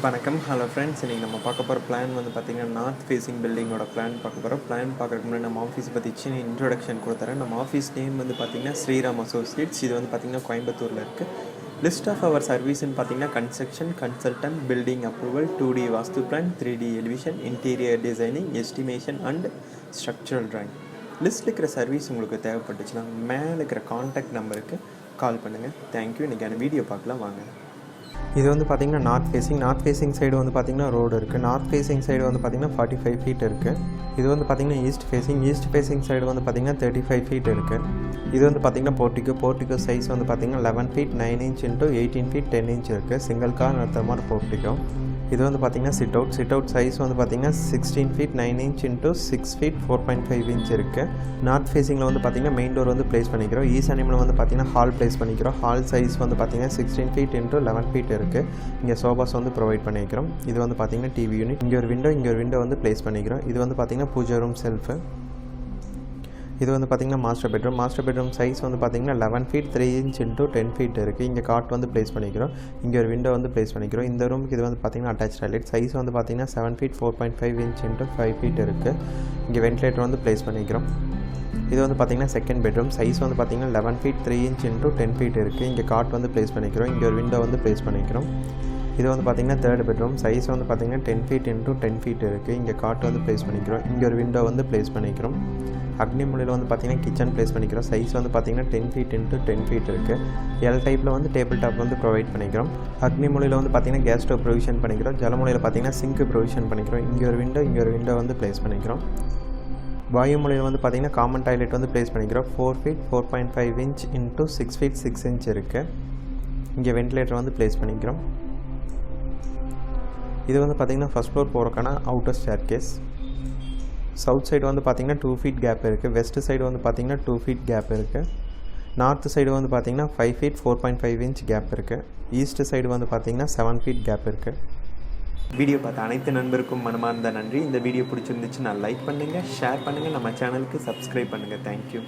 வணக்கம். Hello friends. இன்றைக்கி நம்ம பார்க்க போகிற பிளான் வந்து பார்த்திங்கன்னா நார்த் ஃபேஸிங் பில்டிங்கோட பிளான் பார்க்க போகிறோம். பிளான் பார்க்குறதுக்கு முன்னாடி நம்ம ஆஃபீஸ் பற்றி சின்ன இன்ட்ரொடக்ஷன் கொடுத்துறேன். நம்ம ஆஃபீஸ் நேம் வந்து பார்த்திங்கன்னா ஸ்ரீராம் அசோசியேட்ஸ். இது வந்து பார்த்திங்கன்னா கோயம்புத்தூரில் இருக்குது. லிஸ்ட் ஆஃப் அவர் சர்வீஸ்ன்னு பார்த்திங்கன்னா construction consultant, building approval, 2D vastu plan, 3D elevation, interior designing, estimation and structural drawing. லிஸ்ட்டில் இருக்கிற சர்வீஸ் உங்களுக்கு தேவைப்பட்டுச்சுன்னா மேலே இருக்கிற கான்டாக்ட் நம்பருக்கு கால் பண்ணுங்கள். தேங்க்யூ. இன்றைக்கான வீடியோ பார்க்கலாம் வாங்க. இது வந்து பார்த்திங்கன்னா நார்த் ஃபேஸிங் சைடு வந்து பார்த்திங்கன்னா ரோடு இருக்குது. நார்த் ஃபேஸிங் சைடு வந்து பார்த்திங்கன்னா 45 ஃபீட் இருக்குது. இது வந்து பார்த்திங்கன்னா ஈஸ்ட் ஃபேஸிங் சைடு வந்து பார்த்திங்கன்னா 35 ஃபீட் இருக்குது. இது வந்து பார்த்திங்கன்னா போர்ட்டிகோ சைஸ் வந்து பார்த்திங்கன்னா 11 feet 9 inch into 18 feet 10 inch இருக்குது. சிங்கிள் கார் நிறுத்துற மாதிரி போர்ட்டிகோ. இது வந்து பார்த்திங்கன்னா சிட் அவுட் சைஸ் வந்து பார்த்திங்கன்னா 16 feet 9 inch into 6 feet 4.5 inch இருக்குது. நார்த் ஃபேஸிங்கில் வந்து பார்த்திங்கன்னா மெயின் டோர் வந்து ப்ளேஸ் பண்ணிக்கிறோம். ஈசானியமில் வந்து பார்த்திங்கன்னா ஹால் ப்ளேஸ் பண்ணிக்கிறோம். ஹால் சைஸ் வந்து பார்த்திங்கன்னா 16 ஃபீட் இன்ட்டு 11 ஃபீட் இருக்குது. இங்கே சோபாஸ் வந்து ப்ரொவைட் பண்ணிக்கிறோம். இது வந்து பார்த்திங்கன்னா டிவி யூனிட். இங்கே ஒரு விண்டோ வந்து ப்ளேஸ் பண்ணிக்கிறோம். இது வந்து பார்த்திங்கன்னா பூஜா ரூம் செல்ஃபு. இது வந்து பார்த்திங்கன்னா மாஸ்டர் பெட்ரூம் சைஸ் வந்து பார்த்திங்கன்னா 11 ஃபீட் 3 இன்ச் இன்ட்டு 10 ஃபீட் இருக்குது. இங்கே காட் வந்து ப்ளேஸ் பண்ணிக்கிறோம். இங்கே ஒரு விண்டோ வந்து ப்ளேஸ் பண்ணிக்கிறோம். இந்த ரூமுக்கு இது வந்து பார்த்திங்கன்னா அட்டாச் டாய்லெட். சைஸ் வந்து பார்த்திங்கன்னா 7 ஃபீட் 4.5 இன்ச் இன்ட்டு 5 ஃபீட் இருக்குது. இங்கே வென்டிலேட்டர் வந்து ப்ளேஸ் பண்ணிக்கிறோம். இது வந்து பார்த்திங்கன்னா செகண்ட் பெட்ரூம். சைஸ் வந்து பார்த்திங்கன்னா 11 ஃபீட் 3 இன்ச் இன்ட்டு 10 ஃபீட் இருக்குது. இங்கே காட் வந்து ப்ளேஸ் பண்ணிக்கிறோம். இங்கே ஒரு விண்டோ வந்து ப்ளேஸ் பண்ணிக்கிறோம். இது வந்து பார்த்திங்கன்னா தேர்ட் பெட்ரூம். சைஸ் வந்து பார்த்திங்கன்னா 10 ஃபீட் இன்ட்டு 10 ஃபீட் இருக்குது. இங்கே காட் வந்து ப்ளேஸ் பண்ணிக்கிறோம். இங்கே ஒரு விண்டோ வந்து ப்ளேஸ் பண்ணிக்கிறோம். அக்னி மூலையில் வந்து பார்த்திங்கன்னா கிச்சன் ப்ளேஸ் பண்ணிக்கிறோம். சைஸ் வந்து பார்த்திங்கன்னா 10 ஃபீட் இன்ட்டு 10 ஃபீட் இருக்குது. எல் டைப்பில் வந்து டேபிள் டாப் வந்து ப்ரொவைட் பண்ணிக்கிறோம். அக்னி மூலையில் வந்து பார்த்திங்கன்னா கேஸ் ஸ்டவ் ப்ரொவிஷன் பண்ணிக்கிறோம். ஜலமூலையில் பார்த்திங்கன்னா சிங்க் ப்ரொவிஷன் பண்ணிக்கிறோம். இங்கே ஒரு விண்டோ வந்து ப்ளேஸ் பண்ணிக்கிறோம். வாயு மூலையில் வந்து பார்த்திங்கன்னா காமன் டாய்லெட் வந்து ப்ளேஸ் பண்ணிக்கிறோம். 4 feet 4.5 inch into 6 feet 6 inch இருக்குது. இங்கே வென்டிலேட்டர் வந்து ப்ளேஸ் பண்ணிக்கிறோம். இது வந்து பார்த்திங்கன்னா ஃபஸ்ட் ஃப்ளோர் போகிறக்கான outer staircase. South side வந்து பார்த்திங்கன்னா 2 ஃபீட் கேப் இருக்குது. வெஸ்ட் சைடு வந்து பார்த்திங்கன்னா 2 ஃபீட் கேப் இருக்குது. நார்த் சைடு வந்து பார்த்திங்கன்னா 5 ஃபீட் 4.5 இன்ச் கேப் இருக்குது. ஈஸ்ட் சைடு வந்து பார்த்திங்கன்னா 7 ஃபீட் கேப் இருக்குது. வீடியோ பார்த்த அனைத்து நண்பருக்கும் மனமார்ந்த நன்றி. இந்த வீடியோ பிடிச்சிருந்துச்சுன்னா லைக் பண்ணுங்கள், ஷேர் பண்ணுங்கள், நம்ம சேனலுக்கு சப்ஸ்கிரைப் பண்ணுங்கள். தேங்க்யூ.